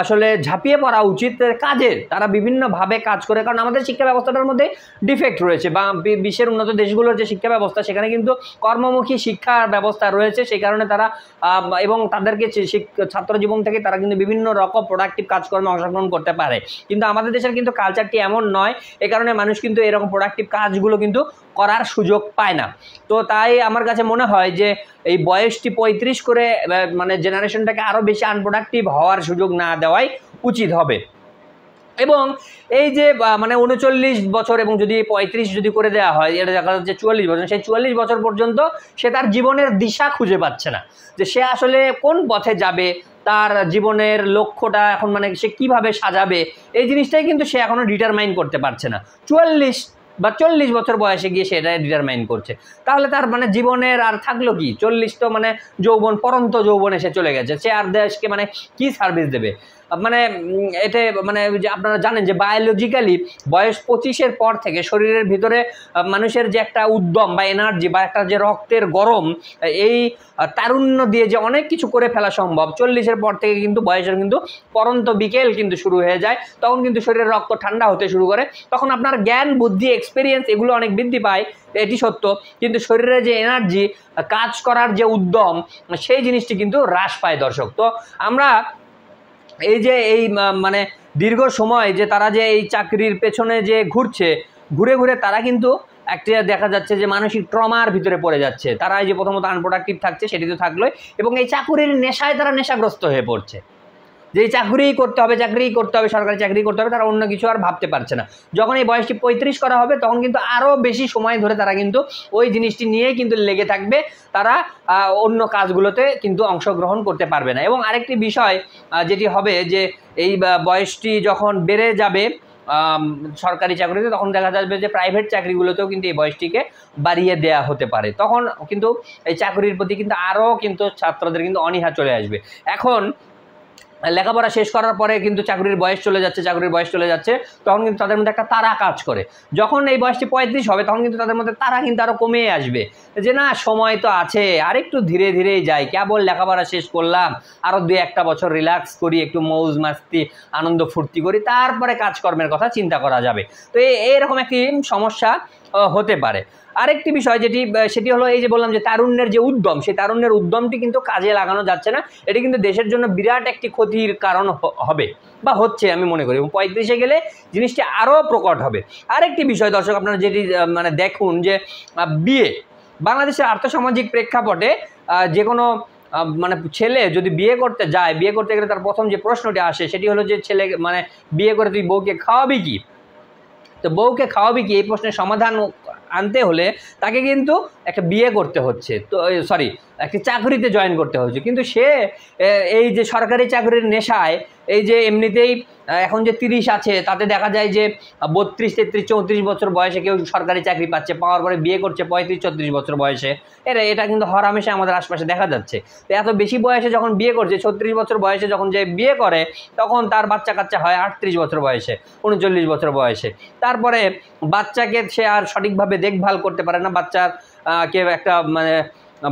আসলে ঝাঁপিয়ে পড়া উচিত কাজের। তারা বিভিন্নভাবে কাজ করে, কারণ আমাদের শিক্ষা ব্যবস্থাটার মধ্যে ডিফেক্ট রয়েছে, বা বিশ্বের উন্নত দেশগুলোর যে শিক্ষা ব্যবস্থা সেখানে কিন্তু কর্মমুখী শিক্ষা ব্যবস্থা রয়েছে, সেই কারণে তারা এবং তাদেরকে ছাত্র জীবন থেকে তারা কিন্তু বিভিন্ন রকম প্রোডাক্টিভ কাজকর্মে অংশগ্রহণ করতে পারে। কিন্তু আমাদের দেশের কিন্তু কালচারটি এমন নয়, এ কারণে মানুষ কিন্তু এরকম প্রোডাক্টিভ কাজগুলো কিন্তু করার সুযোগ পায় না। তো তাই আমার কাছে মনে হয় যে এই বয়সটি 35 করে মানে জেনারেশনটাকে আরও বেশি আনপ্রোডাক্টিভ হওয়ার সুযোগ না দেওয়াই উচিত হবে। এবং এই যে মানে ৩৯ বছর এবং যদি ৩৫ যদি করে দেওয়া হয়, এটা দেখা যাচ্ছে ৪৪ বছর, সেই ৪৪ বছর পর্যন্ত সে তার জীবনের দিশা খুঁজে পাচ্ছে না, যে সে আসলে কোন পথে যাবে, তার জীবনের লক্ষ্যটা এখন মানে সে কিভাবে সাজাবে, এই জিনিসটাই কিন্তু সে এখনো ডিটারমাইন করতে পারছে না। ৪৪ বা ৪০ বছর বয়সে গিয়ে সে এটা ডিটারমাইন করছে, তাহলে তার মানে জীবনের আর থাকলো কি? ৪০ তো মানে যৌবন, পরন্ত যৌবনে সে চলে গেছে, সে আর দেশকে মানে কি সার্ভিস দেবে? মানে এতে মানে যে আপনারা জানেন যে বায়োলজিক্যালি বয়স ২৫-এর পর থেকে শরীরের ভিতরে মানুষের যে একটা উদ্যম বা এনার্জি বা একটা যে রক্তের গরম, এই তারুণ্য দিয়ে যে অনেক কিছু করে ফেলা সম্ভব, ৪০-এর পর থেকে কিন্তু বয়সের কিন্তু পরন্ত বিকেল কিন্তু শুরু হয়ে যায়, তখন কিন্তু শরীরের রক্ত ঠান্ডা হতে শুরু করে, তখন আপনার জ্ঞান, বুদ্ধি, এক্সপিরিয়েন্স এগুলো অনেক বৃদ্ধি পায়, এটি সত্য, কিন্তু শরীরে যে এনার্জি, কাজ করার যে উদ্যম, সেই জিনিসটি কিন্তু হ্রাস পায় দর্শক। তো আমরা এই যে এই মানে দীর্ঘ সময় যে তারা যে এই চাকরির পেছনে যে ঘুরছে, ঘুরে ঘুরে তারা কিন্তু একটা দেখা যাচ্ছে যে মানসিক ট্রমার ভিতরে পড়ে যাচ্ছে, তারা এই যে প্রথমত আনপ্রোডাক্টিভ থাকছে, সেটি তো থাকলোই, এবং এই চাকুরির নেশায় তারা নেশাগ্রস্ত হয়ে পড়ছে, যে চাকরিই করতে হবে, চাকরিই করতে হবে, সরকারি চাকরি করতে হবে, তারা অন্য কিছু আর ভাবতে পারছে না। যখন এই বয়সটি ৩৫ করা হবে, তখন কিন্তু আরও বেশি সময় ধরে তারা কিন্তু ওই জিনিসটি নিয়ে কিন্তু লেগে থাকবে, তারা অন্য কাজগুলোতে কিন্তু অংশগ্রহণ করতে পারবে না। এবং আরেকটি বিষয় যেটি হবে যে এই বয়সটি যখন বেড়ে যাবে সরকারি চাকরিতে, তখন দেখা যাবে যে প্রাইভেট চাকরিগুলোতেও কিন্তু এই বয়সটিকে বাড়িয়ে দেয়া হতে পারে, তখন কিন্তু এই চাকরির প্রতি কিন্তু আরও কিন্তু ছাত্রদের কিন্তু অনীহা চলে আসবে। এখন লেখাপড়া শেষ করার পরে কিন্তু চাকরির বয়স চলে যাচ্ছে, তখন কিন্তু তাদের মধ্যে একটা তাড়া কাজ করে। যখন এই বয়সটি ৩৫ হবে, তখন কিন্তু তাদের মধ্যে তাড়া কিন্তু আরও কমে আসবে, যে না, সময় তো আছে, আর একটু ধীরে ধীরেই যাই, কেবল লেখাপড়া শেষ করলাম, আরও ২-১টা বছর রিল্যাক্স করি, একটু মৌজ মাস্তি আনন্দ ফুর্তি করি, তারপরে কাজকর্মের কথা চিন্তা করা যাবে। তো এইরকম একটি সমস্যা হতে পারে। আরেকটি বিষয় সেটি হলো এই যে বললাম যে তারুণ্যের যে উদ্যম, সেই তারুণ্যের উদ্যমটি কিন্তু কাজে লাগানো যাচ্ছে না, এটি কিন্তু দেশের জন্য বিরাট একটি ক্ষতির কারণ হবে বা হচ্ছে আমি মনে করি, এবং ৩৫-এ গেলে জিনিসটি আরও প্রকট হবে। আরেকটি বিষয় দর্শক, আপনারা যেটি মানে দেখুন যে বিয়ে, বাংলাদেশের আর্থসামাজিক প্রেক্ষাপটে যে কোনো মানে ছেলে যদি বিয়ে করতে যায়, বিয়ে করতে গেলে তার প্রথম যে প্রশ্নটি আসে সেটি হলো যে ছেলে মানে বিয়ে করে তুই বউকে খাওয়াবি কি? তো বউকে খাওয়াবি কি, এই প্রশ্নের সমাধান আনতে হলে তাকে কিন্তু একটা বিয়ে করতে হচ্ছে, তো সরি একটি চাকরিতে জয়েন করতে হচ্ছে, কিন্তু সে এই যে সরকারি চাকরির নেশায়, এই যে এমনিতেই এখন যে ৩০ আছে, তাতে দেখা যায় যে ৩২, ৩৩, ৩৪ বছর বয়সে কেউ সরকারি চাকরি পাচ্ছে, পাওয়ার পরে বিয়ে করছে ৩৫, ৩৪ বছর বয়সে, এটা কিন্তু হরহামেশা আমাদের আশপাশে দেখা যাচ্ছে। তো এত বেশি বয়সে যখন বিয়ে করছে, ৩৬ বছর বয়সে যখন যে বিয়ে করে, তখন তার বাচ্চা কাচ্চা হয় ৩৮ বছর বয়সে, ৩৯ বছর বয়সে, তারপরে বাচ্চাকে সে আর সঠিকভাবে দেখভাল করতে পারে না, বাচ্চার কে একটা মানে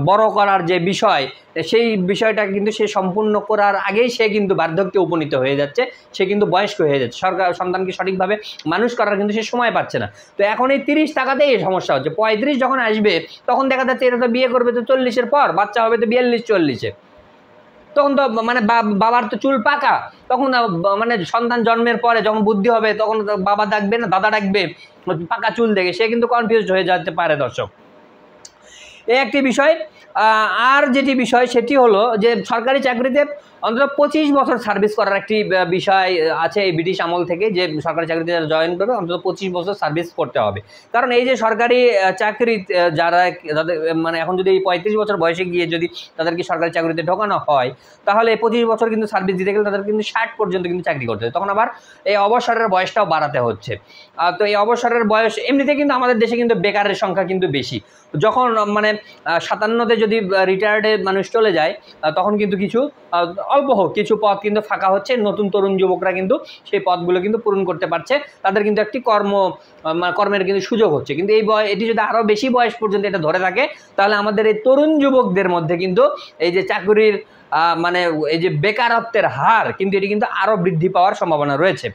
বড় করার যে বিষয়, সেই বিষয়টা কিন্তু সে সম্পূর্ণ করার আগেই সে কিন্তু বার্ধক্যে উপনীত হয়ে যাচ্ছে, সে কিন্তু বয়স্ক হয়ে যাচ্ছে, সন্তানকে সঠিকভাবে মানুষ করার কিন্তু সে সময় পাচ্ছে না। তো এখন এই ৩০ টাকাতেই এই সমস্যা হচ্ছে। ৩৫ যখন আসবে, তখন দেখা যাচ্ছে এটা তো বিয়ে করবে তো ৪০-এর পর, বাচ্চা হবে তো ৪২-৪০-এ, তখন তো মানে বাবার তো চুল পাকা, তখন মানে সন্তান জন্মের পরে যখন বুদ্ধি হবে, তখন বাবা ডাকবে না দাদা ডাকবে, পাকা চুল দেখে সে কিন্তু কনফিউজড হয়ে যেতে পারে দর্শক। এই একটি বিষয়। আর যেটি বিষয় সেটি হলো যে সরকারি চাকরিতে অন্তত ২৫ বছর সার্ভিস করার একটি বিষয় আছে এই ব্রিটিশ আমল থেকে, যে সরকারি চাকরিতে যারা জয়েন করবে অন্তত ২৫ বছর সার্ভিস করতে হবে। কারণ এই যে সরকারি চাকরি যারা তাদের মানে এখন যদি এই ৩৫ বছর বয়সে গিয়ে যদি তাদেরকে সরকারি চাকরিতে ঢোকানো হয়, তাহলে ২৫ বছর কিন্তু সার্ভিস দিতে গেলে তাদের কিন্তু ৬০ পর্যন্ত কিন্তু চাকরি করতে হয়, তখন আবার এই অবসরের বয়সটাও বাড়াতে হচ্ছে। তো এই অবসরের বয়স এমনিতে কিন্তু আমাদের দেশে কিন্তু বেকারের সংখ্যা কিন্তু বেশি, যখন মানে ৫৭-তে যদি রিটায়ার্ডে মানুষ চলে যায়, তখন কিন্তু কিছু অল্প হোক কিছু পদ কিন্তু ফাঁকা হচ্ছে, নতুন তরুণ যুবকরা কিন্তু সেই পদগুলো কিন্তু পূরণ করতে পারছে, তাদের কিন্তু একটি কর্মের কিন্তু সুযোগ হচ্ছে। কিন্তু এটি যদি আরও বেশি বয়স পর্যন্ত এটা ধরে থাকে, তাহলে আমাদের এই তরুণ যুবকদের মধ্যে কিন্তু এই যে চাকরির মানে এই যে বেকারত্বের হার কিন্তু এটি কিন্তু আরও বৃদ্ধি পাওয়ার সম্ভাবনা রয়েছে।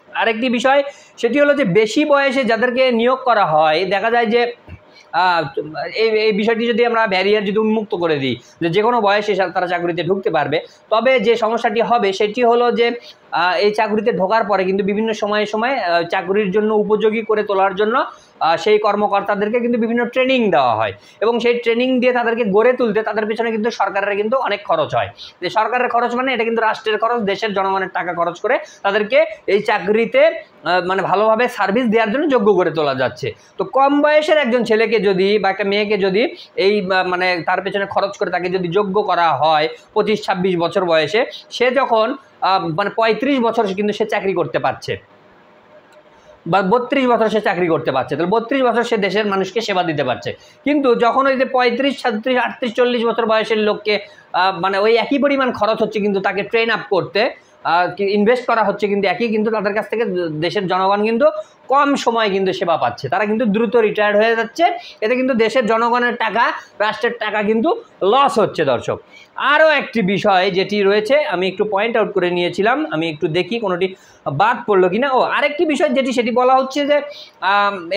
আরেকটি বিষয় সেটি হলো যে বেশি বয়সে যাদেরকে নিয়োগ করা হয়, দেখা যায় যে এই বিষয়টি যদি আমরা ব্যারিয়ার যদি উন্মুক্ত করে দিই, যে কোনো বয়সে তারা চাকরিতে ঢুকতে পারবে, তবে যে সমস্যাটি হবে সেটি হলো যে এই চাকরিতে ঢোকার পরে কিন্তু বিভিন্ন সময়ে সময়ে চাকরির জন্য উপযোগী করে তোলার জন্য সেই কর্মকর্তাদেরকে কিন্তু বিভিন্ন ট্রেনিং দেওয়া হয়, এবং সেই ট্রেনিং দিয়ে তাদেরকে গড়ে তুলতে তাদের পেছনে কিন্তু সরকারের কিন্তু অনেক খরচ হয়। যে সরকারের খরচ মানে এটা কিন্তু রাষ্ট্রের খরচ, দেশের জনগণের টাকা খরচ করে তাদেরকে এই চাকরিতে মানে ভালোভাবে সার্ভিস দেওয়ার জন্য যোগ্য করে তোলা যাচ্ছে। তো কম বয়সের একজন ছেলেকে যদি বা একটা মেয়েকে যদি এই মানে তার পেছনে খরচ করে তাকে যদি যোগ্য করা হয় 25-26 বছর বয়সে, সে যখন মানে 35 বছর কিন্তু সে চাকরি করতে পারছে, বা 32 বছর সে চাকরি করতে পারছে, তাহলে 32 বছর সে দেশের মানুষকে সেবা দিতে পারছে। কিন্তু যখন ওই যে 35, 37, 38, 40 বছর বয়সের লোককে মানে ওই একই পরিমাণ খরচ হচ্ছে কিন্তু তাকে ট্রেন আপ করতে, ইনভেস্ট করা হচ্ছে কিন্তু একই, কিন্তু তাদের কাছ থেকে দেশের জনগণ কিন্তু কম সময় কিন্তু সেবা পাচ্ছে, তারা কিন্তু দ্রুত রিটায়ার্ড হয়ে যাচ্ছে। এতে কিন্তু দেশের জনগণের টাকা, রাষ্ট্রের টাকা কিন্তু লস হচ্ছে। দর্শক, আরও একটি বিষয় যেটি রয়েছে আমি একটু পয়েন্ট আউট করে নিয়েছিলাম, আমি একটু দেখি কোনোটি বাদ পড়লো কিনা। আরেকটি বিষয় সেটি বলা হচ্ছে যে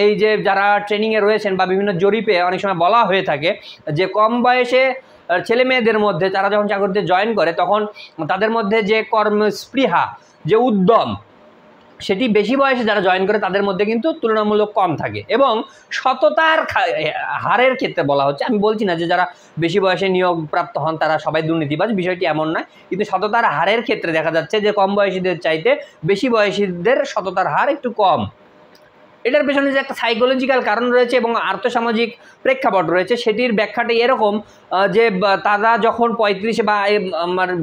এই যে যারা ট্রেনিংয়ে রয়েছেন বা বিভিন্ন জরিপে অনেক সময় বলা হয়ে থাকে যে কম বয়সে ছেলে মেয়েদের মধ্যে তারা যখন চাকরিতে জয়েন করে তখন তাদের মধ্যে যে কর্মস্পৃহা, যে উদ্যম, সেটি বেশি বয়সে যারা জয়েন করে তাদের মধ্যে কিন্তু তুলনামূলক কম থাকে। এবং সততার হারের ক্ষেত্রে বলা হচ্ছে, আমি বলছি না যে যারা বেশি বয়সে নিয়োগপ্রাপ্ত হন তারা সবাই দুর্নীতিবাজ, বিষয়টি এমন নয়, কিন্তু সততার হারের ক্ষেত্রে দেখা যাচ্ছে যে কম বয়সীদের চাইতে বেশি বয়সীদের সততার হার একটু কম। এটার পেছনে যে একটা সাইকোলজিক্যাল কারণ রয়েছে এবং আর্থসামাজিক প্রেক্ষাপট রয়েছে, সেটির ব্যাখ্যাটা এরকম যে তারা যখন 35 বা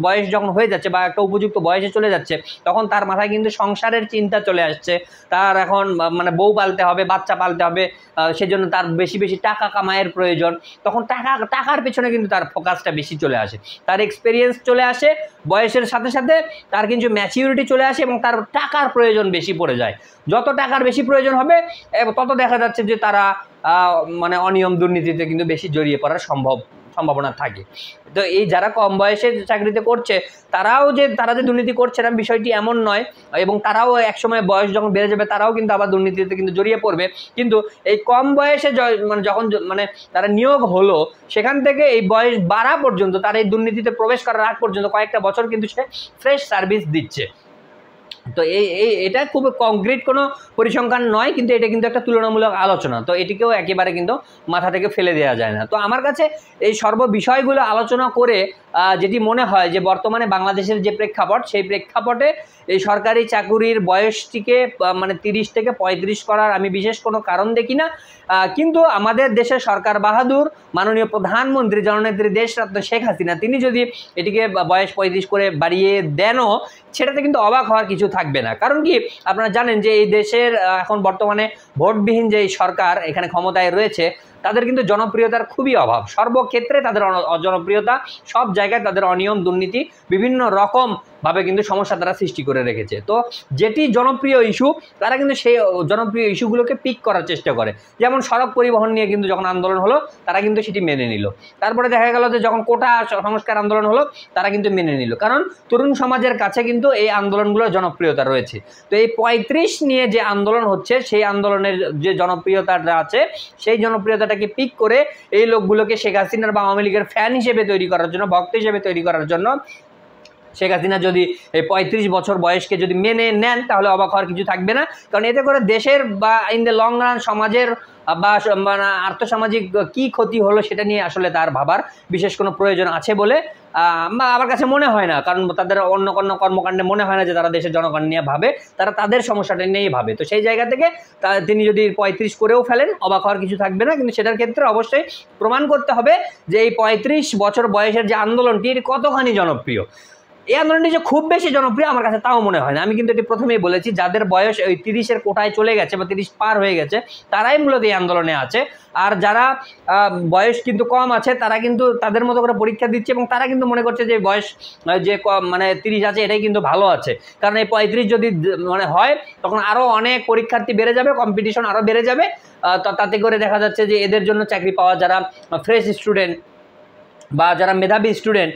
বয়স যখন হয়ে যাচ্ছে বা একটা উপযুক্ত বয়সে চলে যাচ্ছে, তখন তার মাথায় কিন্তু সংসারের চিন্তা চলে আসছে, তার এখন মানে বউ পালতে হবে, বাচ্চা পালতে হবে, সেজন্য তার বেশি বেশি টাকা কামাইয়ের প্রয়োজন। তখন টাকার পেছনে কিন্তু তার ফোকাসটা বেশি চলে আসে, তার এক্সপেরিয়েন্স চলে আসে, বয়সের সাথে সাথে তার কিন্তু ম্যাচিউরিটি চলে আসে এবং তার টাকার প্রয়োজন বেশি পড়ে যায়। যত টাকার বেশি প্রয়োজন হবে তত দেখা যাচ্ছে যে তারা মানে অনিয়ম দুর্নীতিতে কিন্তু বেশি জড়িয়ে পড়ার সম্ভাবনা থাকে। তো এই যারা কম বয়সে চাকরিতে করছে তারা যে দুর্নীতি করছে না বিষয়টি এমন নয়, এবং তারাও একসময় বয়স যখন বেড়ে যাবে তারাও কিন্তু আবার দুর্নীতিতে কিন্তু জড়িয়ে পড়বে। কিন্তু এই কম বয়সে মানে যখন মানে তারা নিয়োগ হলো সেখান থেকে এই বয়স বাড়া পর্যন্ত, তার এই দুর্নীতিতে প্রবেশ করার আগ পর্যন্ত কয়েকটা বছর কিন্তু সে ফ্রেশ সার্ভিস দিচ্ছে। তো এটা খুব কংক্রিট কোনো পরিসংখ্যান নয়, কিন্তু এটা কিন্তু একটা তুলনামূলক আলোচনা, তো এটিকেও একেবারে কিন্তু মাথা থেকে ফেলে দেওয়া যায় না। তো আমার কাছে এই বিষয়গুলো আলোচনা করে যেটি মনে হয় যে বর্তমানে বাংলাদেশের যে প্রেক্ষাপট, সেই প্রেক্ষাপটে এই সরকারি চাকুরির বয়সটিকে মানে 30 থেকে 35 করার আমি বিশেষ কোনো কারণ দেখি না। কিন্তু আমাদের দেশের সরকার বাহাদুর মাননীয় প্রধানমন্ত্রী জননেত্রী দেশরত্ন শেখ হাসিনা তিনি যদি এটিকে বয়স 35 করে বাড়িয়ে দেনও, সেটাতে কিন্তু অবাক হওয়ার কিছু থাকবে না। কারণ কি, আপনারা জানেন যে এই দেশের এখন বর্তমানে ভোটবিহীন যে সরকার এখানে ক্ষমতায় রয়েছে তাদের কিন্তু জনপ্রিয়তার খুবই অভাব, সর্বক্ষেত্রে তাদের অজনপ্রিয়তা, সব জায়গায় তাদের অনিয়ম দুর্নীতি বিভিন্ন রকমভাবে কিন্তু সমস্যা তারা সৃষ্টি করে রেখেছে। তো যেটি জনপ্রিয় ইস্যু তারা কিন্তু সেই জনপ্রিয় ইস্যুগুলোকে পিক করার চেষ্টা করে। যেমন সড়ক পরিবহন নিয়ে কিন্তু যখন আন্দোলন হলো তারা কিন্তু সেটি মেনে নিল, তারপরে দেখা গেল যে যখন কোটা সংস্কার আন্দোলন হলো তারা কিন্তু মেনে নিল, কারণ তরুণ সমাজের কাছে কিন্তু এই আন্দোলনগুলোর জনপ্রিয়তা রয়েছে। তো এই 35 নিয়ে যে আন্দোলন হচ্ছে সেই আন্দোলনের যে জনপ্রিয়তাটা আছে সেই জনপ্রিয়তাটাকে পিক করে এই লোকগুলোকে শেখ হাসিনার বা আওয়ামী লীগের ফ্যান হিসেবে তৈরি করার জন্য, ভক্ত হিসেবে তৈরি করার জন্য শেখ হাসিনা যদি এই 35 বছর বয়সকে যদি মেনে নেন তাহলে অবাক হওয়ার কিছু থাকবে না। কারণ এতে করে দেশের বা ইন দ্য লং রান সমাজের বা মানে আর্থসামাজিক কি ক্ষতি হলো সেটা নিয়ে আসলে তার ভাবার বিশেষ কোনো প্রয়োজন আছে বলে আমার কাছে মনে হয় না। কারণ তাদের অন্য কোনো কর্মকাণ্ডে মনে হয় না যে তারা দেশের জনগণ নিয়ে ভাবে, তারা তাদের সমস্যাটা নিয়েই ভাবে। তো সেই জায়গা থেকে তিনি যদি 35 করেও ফেলেন অবাক হওয়ার কিছু থাকবে না। কিন্তু সেটার ক্ষেত্রে অবশ্যই প্রমাণ করতে হবে যে এই 35 বছর বয়সের যে আন্দোলনটি এটি কতখানি জনপ্রিয়। এই আন্দোলনটি যে খুব বেশি জনপ্রিয় আমার কাছে তাও মনে হয় না। আমি কিন্তু এটি প্রথমেই বলেছি, যাদের বয়স ওই 30-এর কোটায় চলে গেছে বা 30 পার হয়ে গেছে তারাই মূলত এই আন্দোলনে আছে। আর যারা বয়স কিন্তু কম আছে তারা কিন্তু তাদের মতো করে পরীক্ষা দিচ্ছে এবং তারা কিন্তু মনে করছে যে বয়স যে কম মানে 30 আছে এটাই কিন্তু ভালো আছে। কারণ এই 35 যদি মানে হয় তখন আরও অনেক পরীক্ষার্থী বেড়ে যাবে, কম্পিটিশন আরও বেড়ে যাবে। তাতে করে দেখা যাচ্ছে যে এদের জন্য চাকরি পাওয়া যারা ফ্রেশ স্টুডেন্ট বা যারা মেধাবী স্টুডেন্ট,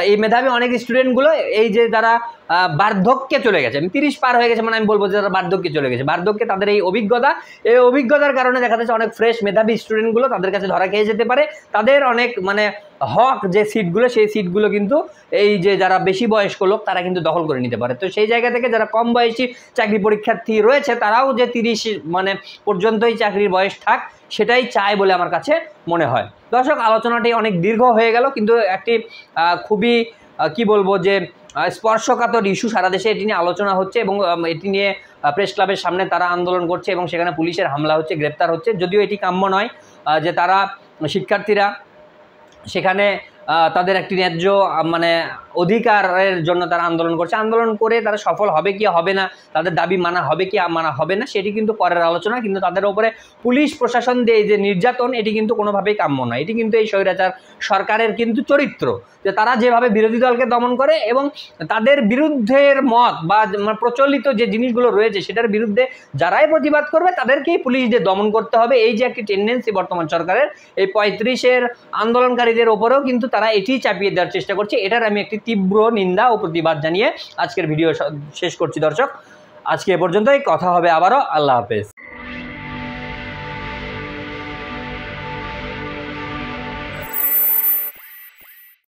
এই মেধাবী অনেক স্টুডেন্টগুলো এই যে যারা বার্ধক্যে চলে গেছে, 30 পার হয়ে গেছে, মানে আমি বলবো যে তারা বার্ধক্যে চলে গেছে। বার্ধক্যে তাদের এই অভিজ্ঞতার কারণে দেখা যাচ্ছে অনেক ফ্রেশ মেধাবী স্টুডেন্টগুলো তাদের কাছে ধরা খেয়ে যেতে পারে। তাদের অনেক মানে হক যে সিটগুলো, সেই সিটগুলো কিন্তু এই যে যারা বেশি বয়স্ক লোক তারা কিন্তু দখল করে নিতে পারে। তো সেই জায়গা থেকে যারা কম বয়সী চাকরি পরীক্ষার্থী রয়েছে তারাও যে 30 মানে পর্যন্তই চাকরির বয়স থাক সেটাই চায় বলে আমার কাছে মনে হয়। দর্শক, আলোচনাটি অনেক দীর্ঘ হয়ে গেল, কিন্তু একটি খুবই কি বলবো যে স্পর্শকাতর ইস্যু, সারা দেশে এটি নিয়ে আলোচনা হচ্ছে এবং এটি নিয়ে প্রেস ক্লাবের সামনে তারা আন্দোলন করছে এবং সেখানে পুলিশের হামলা হচ্ছে, গ্রেপ্তার হচ্ছে। যদিও এটি কাম্য নয় যে তারা শিক্ষার্থীরা সেখানে তাদের একটি ন্যায্য মানে অধিকারের জন্য তারা আন্দোলন করছে। আন্দোলন করে তারা সফল হবে কি হবে না, তাদের দাবি মানা হবে কি মানা হবে না, সেটি কিন্তু পরের আলোচনা। কিন্তু তাদের উপরে পুলিশ প্রশাসন দিয়ে যে নির্যাতন, এটি কিন্তু কোনোভাবেই কাম্য নয়। এটি কিন্তু এই স্বৈরাচার সরকারের কিন্তু চরিত্র, যে তারা যেভাবে বিরোধী দলকে দমন করে এবং তাদের বিরুদ্ধের মত বা প্রচলিত যে জিনিসগুলো রয়েছে সেটার বিরুদ্ধে যারাই প্রতিবাদ করবে তাদেরকেই পুলিশ দিয়ে দমন করতে হবে। এই যে একটি টেন্ডেন্সি বর্তমান সরকারের, এই 35-এর আন্দোলনকারীদের ওপরেও কিন্তু তারা এটি চাপিয়ে দেওয়ার চেষ্টা করছে। এটার আমি একটি তীব্র নিন্দা ও প্রতিবাদ জানিয়ে আজকের ভিডিও শেষ করছি। দর্শক, আজকে এ পর্যন্তই, কথা হবে আবারও। আল্লাহ হাফেজ।